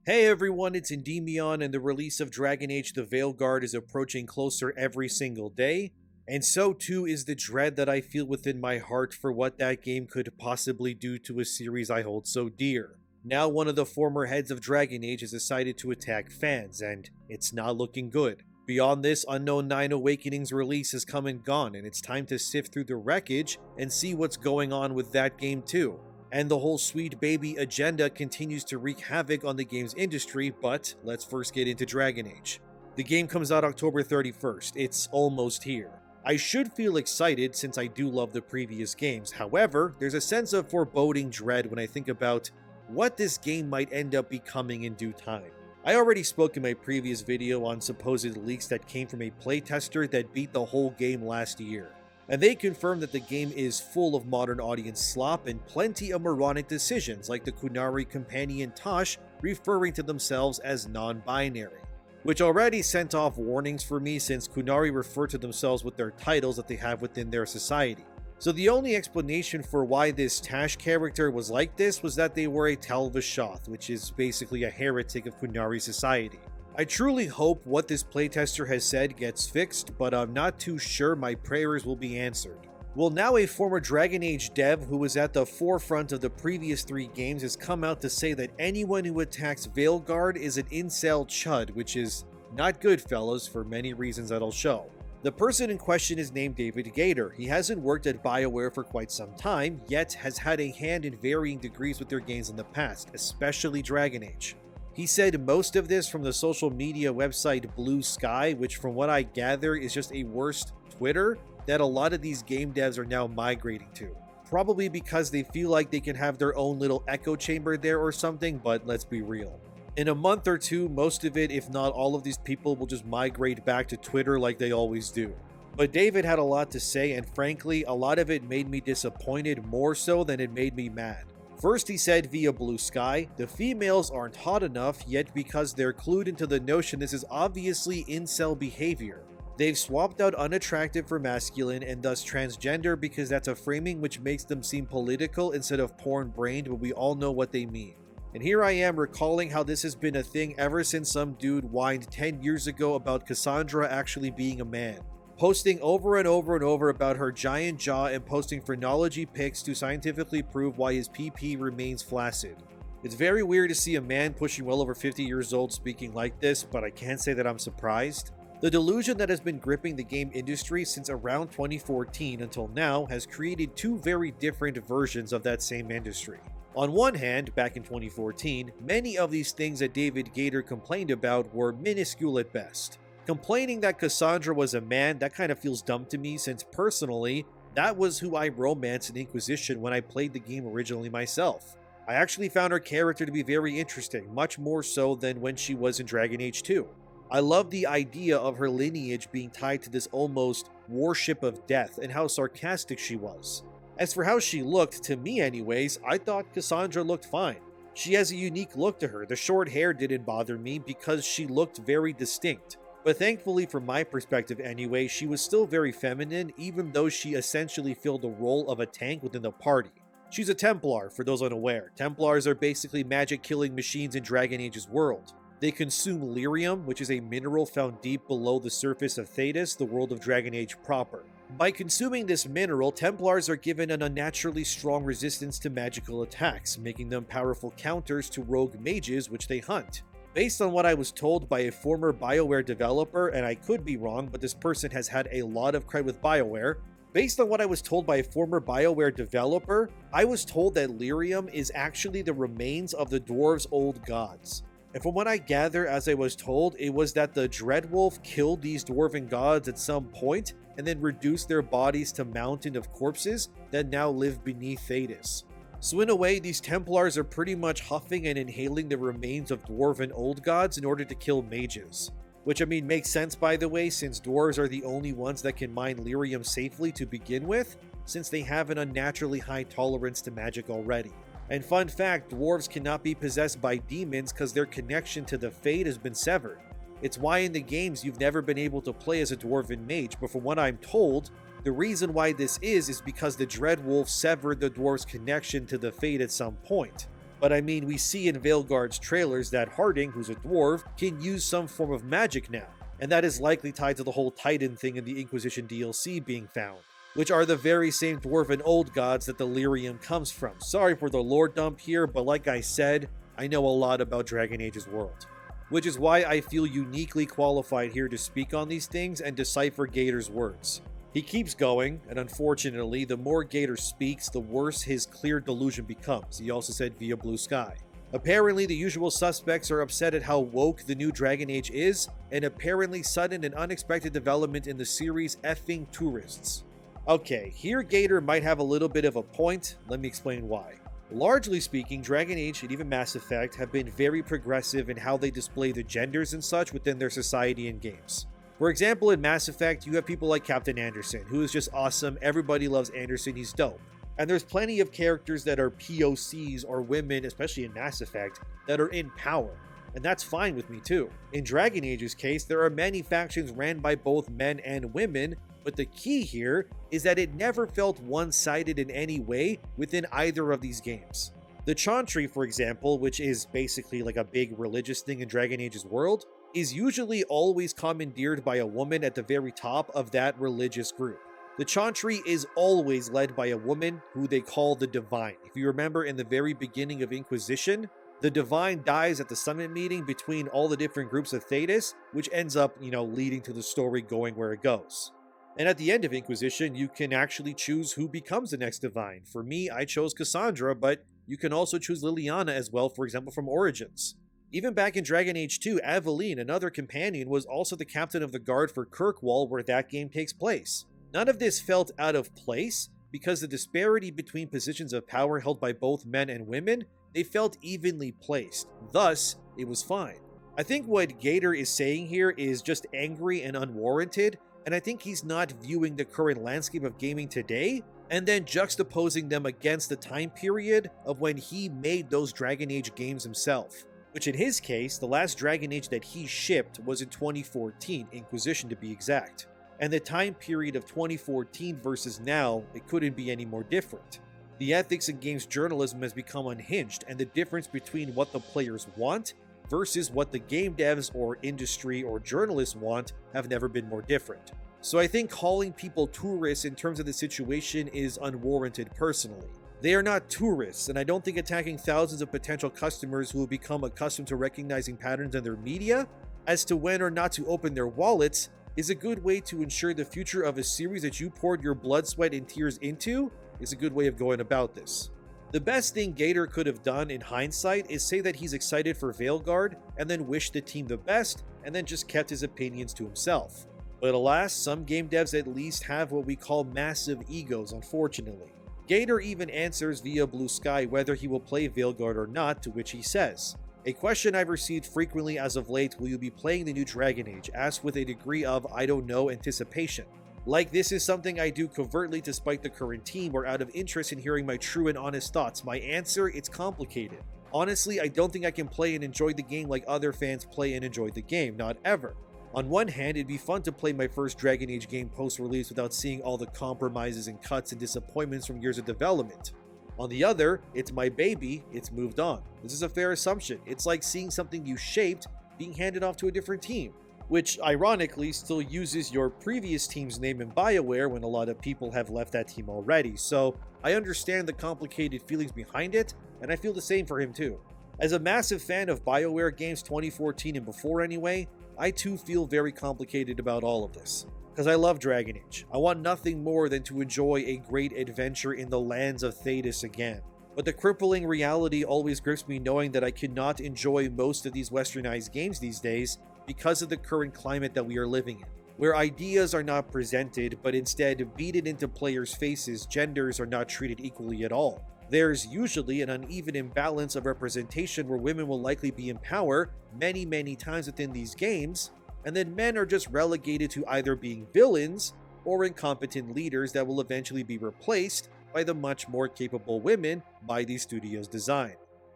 Hey everyone, it's ENDYMION, and the release of Dragon Age the Veilguard is approaching closer every single day, and so too is the dread that I feel within my heart for what that game could possibly do to a series I hold so dear. Now one of the former heads of Dragon Age has decided to attack fans, and it's not looking good. Beyond this, Unknown 9 Awakening's release has come and gone, and it's time to sift through the wreckage and see what's going on with that game too. And the whole sweet baby agenda continues to wreak havoc on the games industry, but let's first get into Dragon Age. The game comes out October 31st, it's almost here. I should feel excited since I do love the previous games, however, there's a sense of foreboding dread when I think about what this game might end up becoming in due time. I already spoke in my previous video on supposed leaks that came from a playtester that beat the whole game last year. And they confirmed that the game is full of modern audience slop and plenty of moronic decisions, like the Qunari companion Tosh referring to themselves as non-binary, which already sent off warnings for me since Qunari refer to themselves with their titles that they have within their society. So the only explanation for why this Tash character was like this was that they were a Tal Vashoth, which is basically a heretic of Qunari society. I truly hope what this playtester has said gets fixed, but I'm not too sure my prayers will be answered. Well, now a former Dragon Age dev who was at the forefront of the previous 3 games has come out to say that anyone who attacks Veilguard is an incel chud, which is not good, fellas, for many reasons that I'll show. The person in question is named David Gator. He hasn't worked at BioWare for quite some time, yet has had a hand in varying degrees with their games in the past, especially Dragon Age. He said most of this from the social media website Blue Sky, which from what I gather is just a worse Twitter that a lot of these game devs are now migrating to. Probably because they feel like they can have their own little echo chamber there or something, but let's be real. In a month or two, most of it, if not all of these people, will just migrate back to Twitter like they always do. But David had a lot to say, and frankly, a lot of it made me disappointed more so than it made me mad. First, he said via Blue Sky, the females aren't hot enough yet because they're clued into the notion this is obviously incel behavior. They've swapped out unattractive for masculine and thus transgender because that's a framing which makes them seem political instead of porn-brained, but we all know what they mean. And here I am recalling how this has been a thing ever since some dude whined 10 years ago about Cassandra actually being a man. Posting over and over and over about her giant jaw and posting phrenology pics to scientifically prove why his PP remains flaccid. It's very weird to see a man pushing well over 50 years old speaking like this, but I can't say that I'm surprised. The delusion that has been gripping the game industry since around 2014 until now has created 2 very different versions of that same industry. On one hand, back in 2014, many of these things that David Gator complained about were minuscule at best. Complaining that Cassandra was a man, that kind of feels dumb to me since personally, that was who I romanced in Inquisition when I played the game originally myself. I actually found her character to be very interesting, much more so than when she was in Dragon Age 2. I love the idea of her lineage being tied to this almost worship of death and how sarcastic she was. As for how she looked, to me anyways, I thought Cassandra looked fine. She has a unique look to her. The short hair didn't bother me because she looked very distinct. But thankfully, from my perspective anyway, she was still very feminine, even though she essentially filled the role of a tank within the party. She's a Templar, for those unaware. Templars are basically magic-killing machines in Dragon Age's world. They consume lyrium, which is a mineral found deep below the surface of Thedas, the world of Dragon Age proper. By consuming this mineral, Templars are given an unnaturally strong resistance to magical attacks, making them powerful counters to rogue mages which they hunt. Based on what I was told by a former BioWare developer, and I could be wrong, but this person has had a lot of cred with BioWare. Based on what I was told by a former BioWare developer, I was told that lyrium is actually the remains of the dwarves' old gods. And from what I gather, as I was told, it was that the Dreadwolf killed these dwarven gods at some point, and then reduced their bodies to mountain of corpses that now live beneath Thedas. So in a way, these Templars are pretty much huffing and inhaling the remains of dwarven old gods in order to kill mages. Which I mean makes sense by the way, since dwarves are the only ones that can mine lyrium safely to begin with, since they have an unnaturally high tolerance to magic already. And fun fact, dwarves cannot be possessed by demons because their connection to the Fade has been severed. It's why in the games you've never been able to play as a dwarven mage, but from what I'm told, the reason why this is because the Dreadwolf severed the dwarf's connection to the Fade at some point. But I mean, we see in Veilguard's trailers that Harding, who's a dwarf, can use some form of magic now, and that is likely tied to the whole Titan thing in the Inquisition DLC being found, which are the very same dwarven old gods that the lyrium comes from. Sorry for the lore dump here, but like I said, I know a lot about Dragon Age's world, which is why I feel uniquely qualified here to speak on these things and decipher Gator's words. He keeps going, and unfortunately, the more Gator speaks, the worse his clear delusion becomes, he also said via Blue Sky. Apparently, the usual suspects are upset at how woke the new Dragon Age is, and apparently sudden and unexpected development in the series effing tourists. Okay, here Gator might have a little bit of a point, let me explain why. Largely speaking, Dragon Age and even Mass Effect have been very progressive in how they display the genders and such within their society and games. For example, in Mass Effect, you have people like Captain Anderson, who is just awesome, everybody loves Anderson, he's dope. And there's plenty of characters that are POCs or women, especially in Mass Effect, that are in power. And that's fine with me too. In Dragon Age's case, there are many factions ran by both men and women, but the key here is that it never felt one-sided in any way within either of these games. The Chantry, for example, which is basically like a big religious thing in Dragon Age's world, is usually always commandeered by a woman at the very top of that religious group. The Chantry is always led by a woman who they call the Divine. If you remember in the very beginning of Inquisition, the Divine dies at the summit meeting between all the different groups of Thetis, which ends up, leading to the story going where it goes. And at the end of Inquisition, you can actually choose who becomes the next Divine. For me, I chose Cassandra, but you can also choose Liliana as well, for example, from Origins. Even back in Dragon Age 2, Aveline, another companion, was also the captain of the guard for Kirkwall, where that game takes place. None of this felt out of place, because the disparity between positions of power held by both men and women, they felt evenly placed. Thus, it was fine. I think what Gator is saying here is just angry and unwarranted, and I think he's not viewing the current landscape of gaming today, and then juxtaposing them against the time period of when he made those Dragon Age games himself. Which in his case, the last Dragon Age that he shipped was in 2014, Inquisition to be exact. And the time period of 2014 versus now, it couldn't be any more different. The ethics in games journalism has become unhinged, and the difference between what the players want versus what the game devs or industry or journalists want have never been more different. So I think calling people tourists in terms of the situation is unwarranted personally. They are not tourists, and I don't think attacking thousands of potential customers who have become accustomed to recognizing patterns in their media as to when or not to open their wallets is a good way to ensure the future of a series that you poured your blood, sweat, and tears into is a good way of going about this. The best thing Gator could have done in hindsight is say that he's excited for Veilguard and then wish the team the best and then just kept his opinions to himself. But alas, some game devs at least have what we call massive egos, unfortunately. Gator even answers via Blue Sky whether he will play Veilguard or not, to which he says, "A question I've received frequently as of late, will you be playing the new Dragon Age?" asked with a degree of, I don't know, anticipation. Like this is something I do covertly to spite the current team or out of interest in hearing my true and honest thoughts. My answer, it's complicated. Honestly, I don't think I can play and enjoy the game like other fans play and enjoy the game, not ever. On one hand, it'd be fun to play my first Dragon Age game post-release without seeing all the compromises and cuts and disappointments from years of development. On the other, it's my baby, it's moved on. This is a fair assumption. It's like seeing something you shaped being handed off to a different team, which ironically still uses your previous team's name in BioWare when a lot of people have left that team already. So I understand the complicated feelings behind it, and I feel the same for him too. As a massive fan of BioWare games 2014 and before anyway, I too feel very complicated about all of this. Because I love Dragon Age. I want nothing more than to enjoy a great adventure in the lands of Thetis again. But the crippling reality always grips me knowing that I cannot enjoy most of these westernized games these days because of the current climate that we are living in, where ideas are not presented but instead beaten into players' faces. Genders are not treated equally at all. There's usually an uneven imbalance of representation where women will likely be in power many times within these games, and then men are just relegated to either being villains or incompetent leaders that will eventually be replaced by the much more capable women by these studios' design.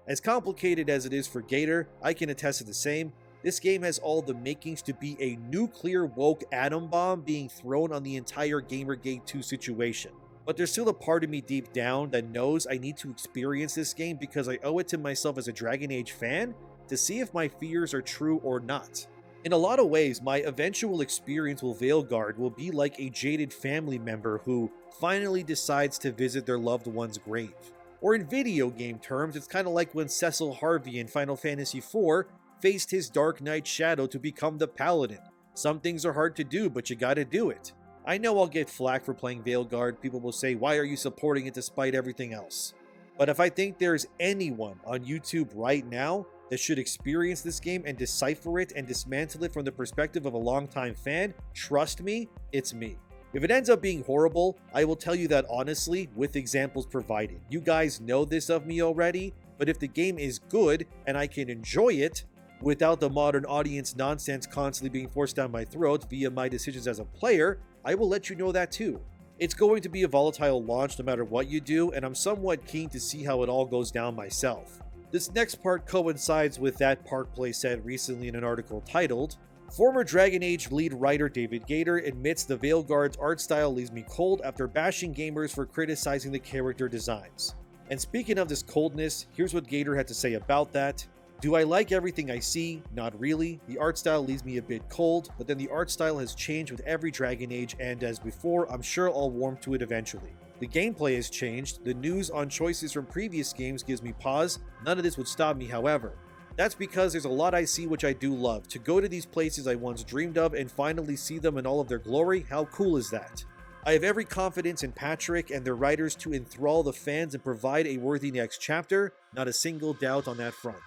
As complicated as it is for Gator, I can attest to the same. This game has all the makings to be a nuclear woke atom bomb being thrown on the entire Gamergate 2 situation. But there's still a part of me deep down that knows I need to experience this game because I owe it to myself as a Dragon Age fan to see if my fears are true or not. In a lot of ways, my eventual experience with Veilguard will be like a jaded family member who finally decides to visit their loved one's grave. Or in video game terms, it's kind of like when Cecil Harvey in Final Fantasy IV faced his Dark Knight shadow to become the Paladin. Some things are hard to do, but you gotta do it. I know I'll get flack for playing Veilguard. People will say, why are you supporting it despite everything else? But if I think there's anyone on YouTube right now that should experience this game and decipher it and dismantle it from the perspective of a longtime fan, trust me, it's me. If it ends up being horrible, I will tell you that honestly, with examples provided. You guys know this of me already, but if the game is good and I can enjoy it, without the modern audience nonsense constantly being forced down my throat via my decisions as a player, I will let you know that too. It's going to be a volatile launch no matter what you do, and I'm somewhat keen to see how it all goes down myself. This next part coincides with that Park Play said recently in an article titled, former Dragon Age lead writer David Gator admits the Veilguard's art style leaves me cold after bashing gamers for criticizing the character designs. And speaking of this coldness, here's what Gator had to say about that. Do I like everything I see? Not really. The art style leaves me a bit cold, but then the art style has changed with every Dragon Age, and as before, I'm sure I'll warm to it eventually. The gameplay has changed. The news on choices from previous games gives me pause. None of this would stop me, however. That's because there's a lot I see which I do love. To go to these places I once dreamed of and finally see them in all of their glory, how cool is that? I have every confidence in Patrick and their writers to enthrall the fans and provide a worthy next chapter. Not a single doubt on that front.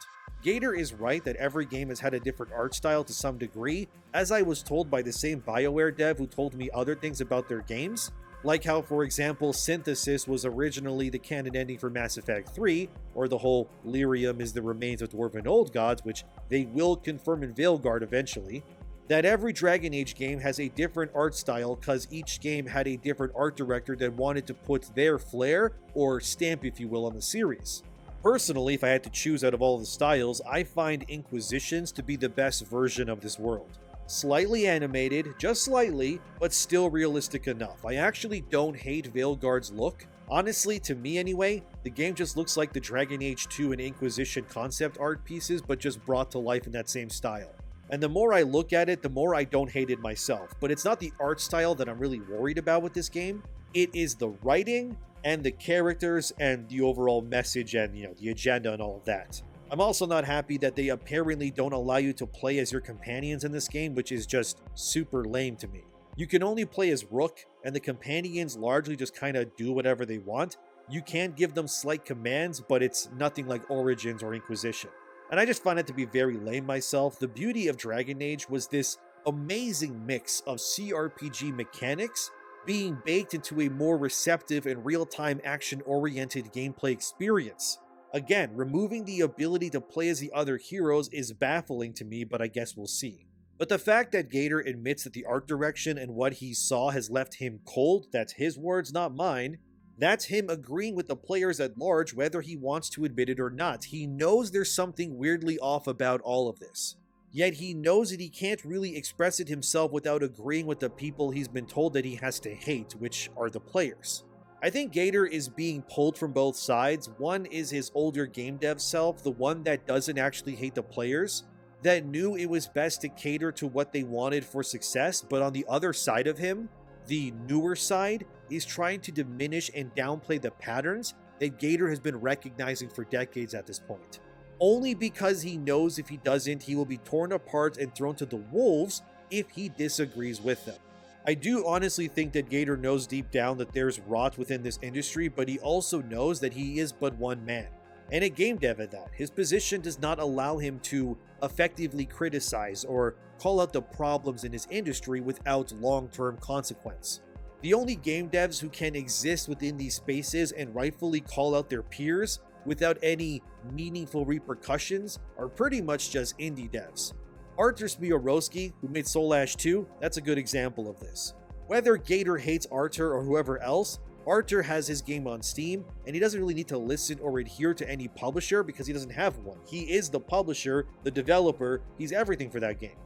Gator is right that every game has had a different art style to some degree, as I was told by the same BioWare dev who told me other things about their games, like how, for example, Synthesis was originally the canon ending for Mass Effect 3, or the whole lyrium is the remains of dwarven old gods, which they will confirm in Veilguard eventually, that every Dragon Age game has a different art style because each game had a different art director that wanted to put their flair, or stamp if you will, on the series. Personally, if I had to choose out of all the styles, I find Inquisitions to be the best version of this world. Slightly animated, just slightly, but still realistic enough. I actually don't hate Veilguard's look. Honestly, to me anyway, the game just looks like the Dragon Age 2 and Inquisition concept art pieces, but just brought to life in that same style. And the more I look at it, the more I don't hate it myself. But it's not the art style that I'm really worried about with this game. It is the writing and the characters and the overall message and, the agenda and all of that. I'm also not happy that they apparently don't allow you to play as your companions in this game, which is just super lame to me. You can only play as Rook, and the companions largely just kind of do whatever they want. You can give them slight commands, but it's nothing like Origins or Inquisition. And I just find it to be very lame myself. The beauty of Dragon Age was this amazing mix of CRPG mechanics being baked into a more receptive and real-time action-oriented gameplay experience. Again, removing the ability to play as the other heroes is baffling to me, but I guess we'll see. But the fact that Gator admits that the art direction and what he saw has left him cold, that's his words, not mine. That's him agreeing with the players at large, whether he wants to admit it or not. He knows there's something weirdly off about all of this. Yet he knows that he can't really express it himself without agreeing with the people he's been told that he has to hate, which are the players. I think Gator is being pulled from both sides. One is his older game dev self, the one that doesn't actually hate the players, that knew it was best to cater to what they wanted for success, but on the other side of him, the newer side, is trying to diminish and downplay the patterns that Gator has been recognizing for decades at this point. Only because he knows if he doesn't, he will be torn apart and thrown to the wolves if he disagrees with them. I do honestly think that Gator knows deep down that there's rot within this industry, but he also knows that he is but one man. And a game dev at that. His position does not allow him to effectively criticize or call out the problems in his industry without long-term consequence. The only game devs who can exist within these spaces and rightfully call out their peers without any meaningful repercussions are pretty much just indie devs. Artur Smiorowski, who made Soul Ash 2, that's a good example of this. Whether Gator hates Artur or whoever else, Artur has his game on Steam, and he doesn't really need to listen or adhere to any publisher because he doesn't have one. He is the publisher, the developer, he's everything for that game.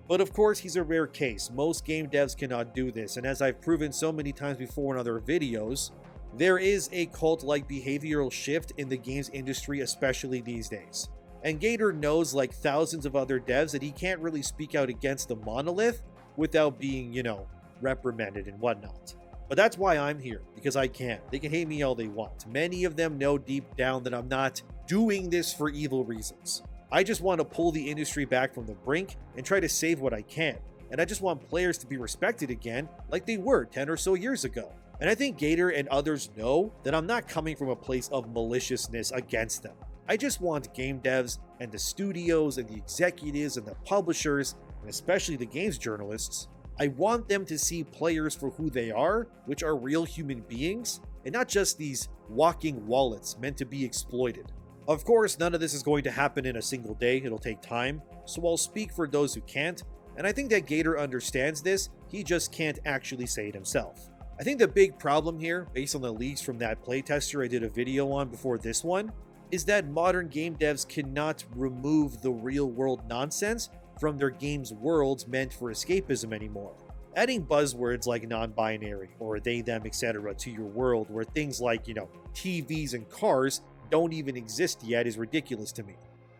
But of course, he's a rare case. Most game devs cannot do this, and as I've proven so many times before in other videos, There is a cult-like behavioral shift in the games industry, especially these days. And Gator knows, like thousands of other devs, that he can't really speak out against the monolith without being, reprimanded and whatnot. But that's why I'm here, because I can. They can hate me all they want. Many of them know deep down that I'm not doing this for evil reasons. I just want to pull the industry back from the brink and try to save what I can. And I just want players to be respected again like they were 10 or so years ago. And I think Gator and others know that I'm not coming from a place of maliciousness against them. I just want game devs and the studios and the executives and the publishers, and especially the games journalists, I want them to see players for who they are, which are real human beings, and not just these walking wallets meant to be exploited. Of course, none of this is going to happen in a single day, it'll take time, so I'll speak for those who can't, and I think that Gator understands this, he just can't actually say it himself. I think the big problem here, based on the leaks from that playtester I did a video on before this one, is that modern game devs cannot remove the real world nonsense from their games' worlds meant for escapism anymore. Adding buzzwords like non-binary or they, them, etc. to your world where things like, TVs and cars don't even exist yet is ridiculous to me.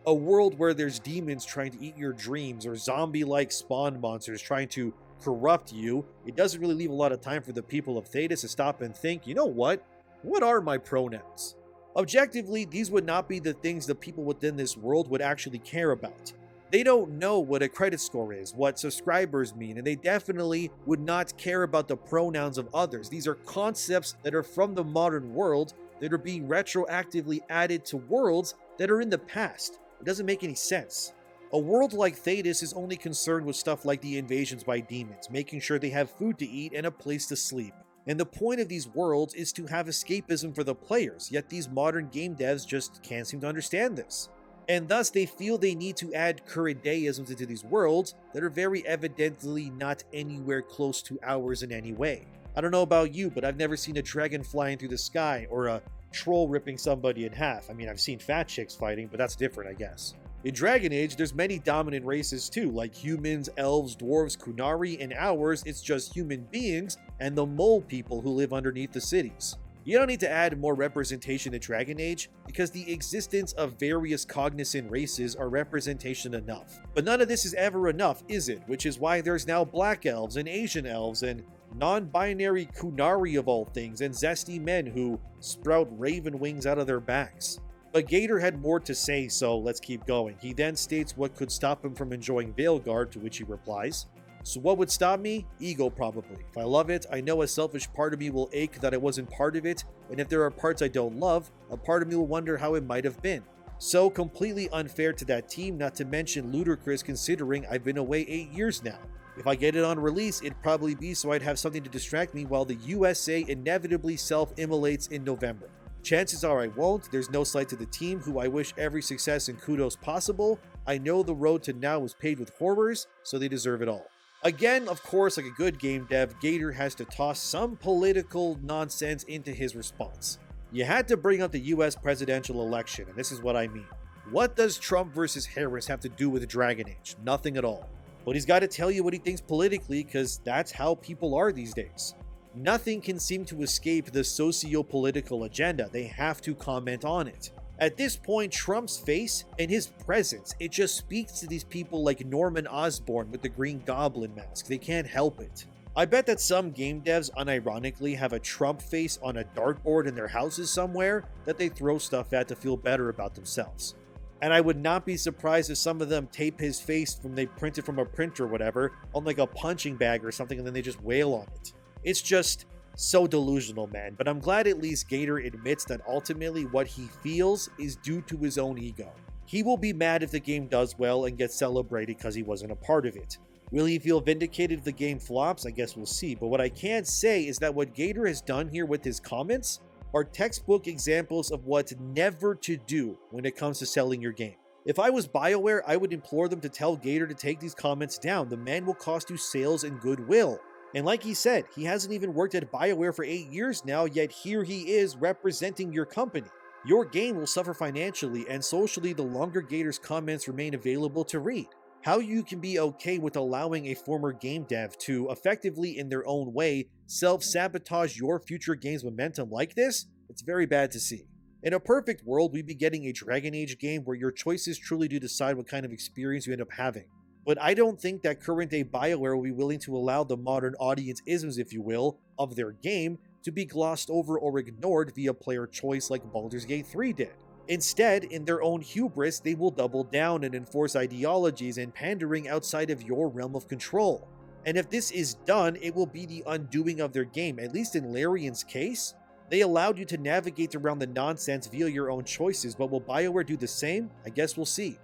A world where there's demons trying to eat your dreams or zombie-like spawn monsters trying to corrupt you, it doesn't really leave a lot of time for the people of Thedas to stop and think, you know what? What are my pronouns? Objectively, these would not be the things the people within this world would actually care about. They don't know what a credit score is, what subscribers mean, and they definitely would not care about the pronouns of others. These are concepts that are from the modern world that are being retroactively added to worlds that are in the past. It doesn't make any sense. A world like Thedas is only concerned with stuff like the invasions by demons, making sure they have food to eat and a place to sleep. And the point of these worlds is to have escapism for the players, yet these modern game devs just can't seem to understand this. And thus they feel they need to add current deisms into these worlds that are very evidently not anywhere close to ours in any way. I don't know about you, but I've never seen a dragon flying through the sky or a troll ripping somebody in half. I mean, I've seen fat chicks fighting, but that's different, I guess. In Dragon Age, there's many dominant races too, like humans, elves, dwarves, Kunari. In ours, it's just human beings and the mole people who live underneath the cities. You don't need to add more representation in Dragon Age, because the existence of various cognizant races are representation enough. But none of this is ever enough, is it? Which is why there's now black elves and Asian elves and non-binary Kunari of all things, and zesty men who sprout raven wings out of their backs. But Gator had more to say, so let's keep going. He then states what could stop him from enjoying Veilguard, to which he replies, "So what would stop me? Ego, probably. If I love it, I know a selfish part of me will ache that I wasn't part of it, and if there are parts I don't love, a part of me will wonder how it might have been. So completely unfair to that team, not to mention ludicrous considering I've been away 8 years now. If I get it on release, it'd probably be so I'd have something to distract me while the USA inevitably self-immolates in November. Chances are I won't. There's no slight to the team, who I wish every success and kudos possible. I know the road to now is paved with horrors, so they deserve it all." Again, of course, like a good game dev, Gator has to toss some political nonsense into his response. You had to bring up the US presidential election, and this is what I mean. What does Trump versus Harris have to do with Dragon Age? Nothing at all. But he's got to tell you what he thinks politically, because that's how people are these days. Nothing can seem to escape the socio-political agenda. They have to comment on it. At this point, Trump's face and his presence, it just speaks to these people like Norman Osborn with the Green Goblin mask. They can't help it. I bet that some game devs unironically have a Trump face on a dartboard in their houses somewhere that they throw stuff at to feel better about themselves. And I would not be surprised if some of them tape his face from they print it from a printer or whatever on like a punching bag or something, and then they just wail on it. It's just so delusional, man. But I'm glad at least Gator admits that ultimately what he feels is due to his own ego. He will be mad if the game does well and gets celebrated because he wasn't a part of it. Will he feel vindicated if the game flops? I guess we'll see. But what I can say is that what Gator has done here with his comments are textbook examples of what never to do when it comes to selling your game. If I was BioWare, I would implore them to tell Gator to take these comments down. The man will cost you sales and goodwill. And like he said, he hasn't even worked at BioWare for 8 years now, yet here he is representing your company. Your game will suffer financially and socially the longer Gator's comments remain available to read. how you can be okay with allowing a former game dev to effectively, in their own way, self-sabotage your future game's momentum like this, it's very bad to see. In a perfect world, we'd be getting a Dragon Age game where your choices truly do decide what kind of experience you end up having. But I don't think that current day BioWare will be willing to allow the modern audience isms, if you will, of their game to be glossed over or ignored via player choice like Baldur's Gate 3 did. Instead, in their own hubris, they will double down and enforce ideologies and pandering outside of your realm of control. And if this is done, it will be the undoing of their game. At least in Larian's case, they allowed you to navigate around the nonsense via your own choices, but will BioWare do the same? I guess we'll see.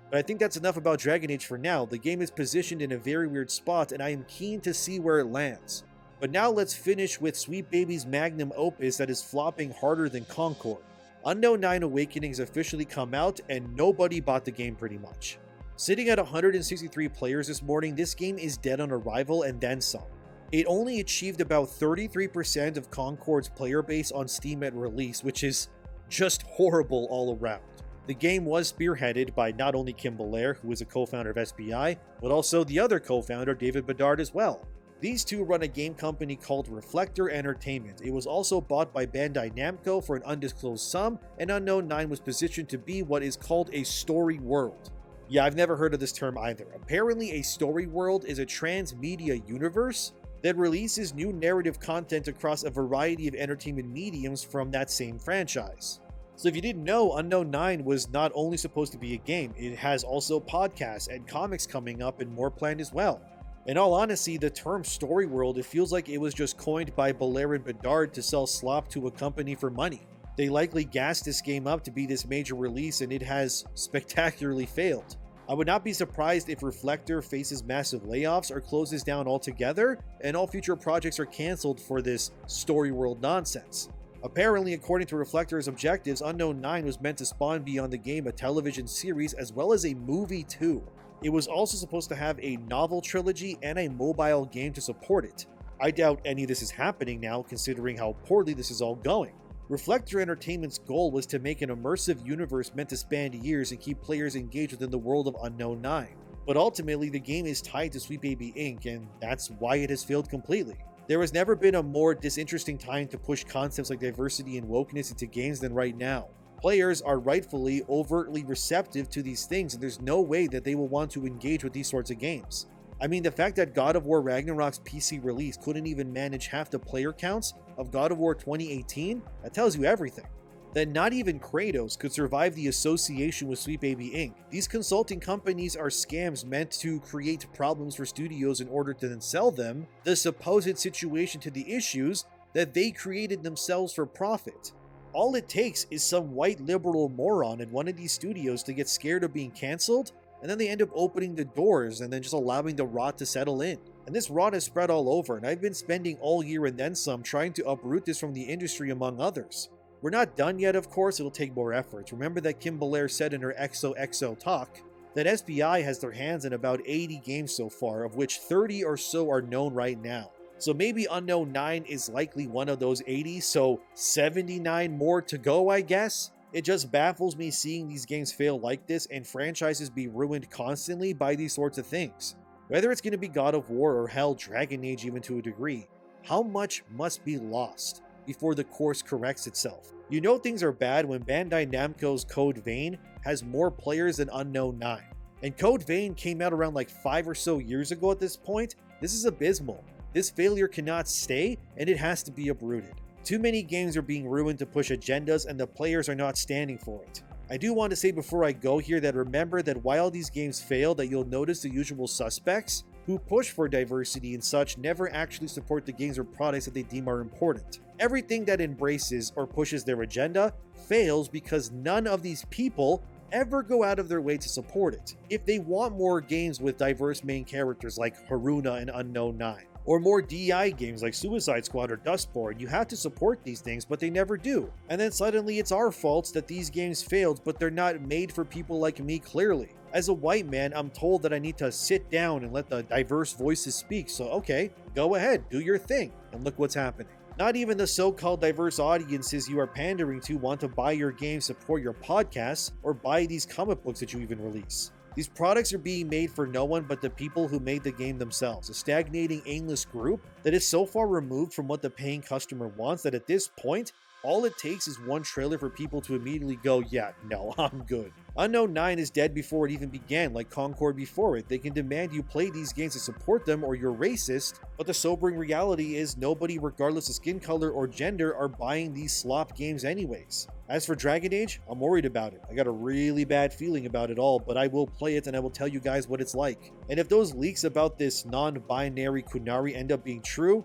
But I think that's enough about Dragon Age for now. The game is positioned in a very weird spot, and I am keen to see where it lands. But now let's finish with Sweet Baby's magnum opus that is flopping harder than Concord. Unknown 9 Awakenings officially come out, and nobody bought the game pretty much. Sitting at 163 players this morning, this game is dead on arrival and then some. It only achieved about 33% of Concord's player base on Steam at release, which is just horrible all around. The game was spearheaded by not only Kim Belair, who is a co-founder of SBI, but also the other co-founder, David Bedard, as well. These two run a game company called Reflector Entertainment. It was also bought by Bandai Namco for an undisclosed sum, and Unknown 9 was positioned to be what is called a story world. Yeah, I've never heard of this term either. Apparently, a story world is a transmedia universe that releases new narrative content across a variety of entertainment mediums from that same franchise. So if you didn't know, Unknown 9 was not only supposed to be a game, it has also podcasts and comics coming up and more planned as well. In all honesty, the term story world, it feels like it was just coined by Belair and Bedard to sell slop to a company for money. They likely gassed this game up to be this major release, and it has spectacularly failed. I would not be surprised if Reflector faces massive layoffs or closes down altogether, and all future projects are cancelled for this story world nonsense. Apparently, according to Reflector's objectives, Unknown 9 was meant to spawn beyond the game a television series as well as a movie too. It was also supposed to have a novel trilogy and a mobile game to support it. I doubt any of this is happening now, considering how poorly this is all going. Reflector Entertainment's goal was to make an immersive universe meant to span years and keep players engaged within the world of Unknown 9. But ultimately, the game is tied to Sweet Baby Inc., and that's why it has failed completely. There has never been a more disinteresting time to push concepts like diversity and wokeness into games than right now. Players are rightfully overtly receptive to these things, and there's no way that they will want to engage with these sorts of games. I mean, the fact that God of War Ragnarok's PC release couldn't even manage half the player counts of God of War 2018, that tells you everything. That not even Kratos could survive the association with Sweet Baby Inc. These consulting companies are scams meant to create problems for studios in order to then sell them the supposed situation to the issues that they created themselves for profit. All it takes is some white liberal moron in one of these studios to get scared of being cancelled, and then they end up opening the doors and then just allowing the rot to settle in. And this rot is spread all over, and I've been spending all year and then some trying to uproot this from the industry, among others. We're not done yet, of course, it'll take more efforts. Remember that Kim Belair said in her XOXO talk that SBI has their hands in about 80 games so far, of which 30 or so are known right now. So maybe Unknown 9 is likely one of those 80, so 79 more to go, I guess? It just baffles me seeing these games fail like this and franchises be ruined constantly by these sorts of things. Whether it's going to be God of War or hell, Dragon Age even to a degree, how much must be lost before the course corrects itself? You know things are bad when Bandai Namco's Code Vein has more players than Unknown 9. And Code Vein came out around like 5 or so years ago at this point. This is abysmal. This failure cannot stay, and it has to be uprooted. Too many games are being ruined to push agendas, and the players are not standing for it. I do want to say before I go here that remember that while these games fail, that you'll notice the usual suspects who push for diversity and such never actually support the games or products that they deem are important. Everything that embraces or pushes their agenda fails because none of these people ever go out of their way to support it. If they want more games with diverse main characters like Haruna and Unknown 9, or more DI games like Suicide Squad or Dustborn, you have to support these things, but they never do. And then suddenly it's our fault that these games failed, but they're not made for people like me, clearly. As a white man, I'm told that I need to sit down and let the diverse voices speak, so okay, go ahead, do your thing, and look what's happening. Not even the so-called diverse audiences you are pandering to want to buy your games, support your podcasts, or buy these comic books that you even release. These products are being made for no one but the people who made the game themselves, a stagnating, aimless group that is so far removed from what the paying customer wants that at this point, all it takes is one trailer for people to immediately go, yeah, no, I'm good. Unknown 9 is dead before it even began, like Concord before it. They can demand you play these games to support them or you're racist, but the sobering reality is nobody, regardless of skin color or gender, are buying these slop games anyways. As for Dragon Age, I'm worried about it. I got a really bad feeling about it all, but I will play it and I will tell you guys what it's like. And if those leaks about this non-binary Kunari end up being true,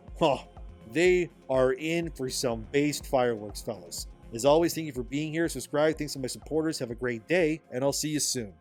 they are in for some based fireworks, fellas. As always, thank you for being here. Subscribe. Thanks to my supporters. Have a great day, and I'll see you soon.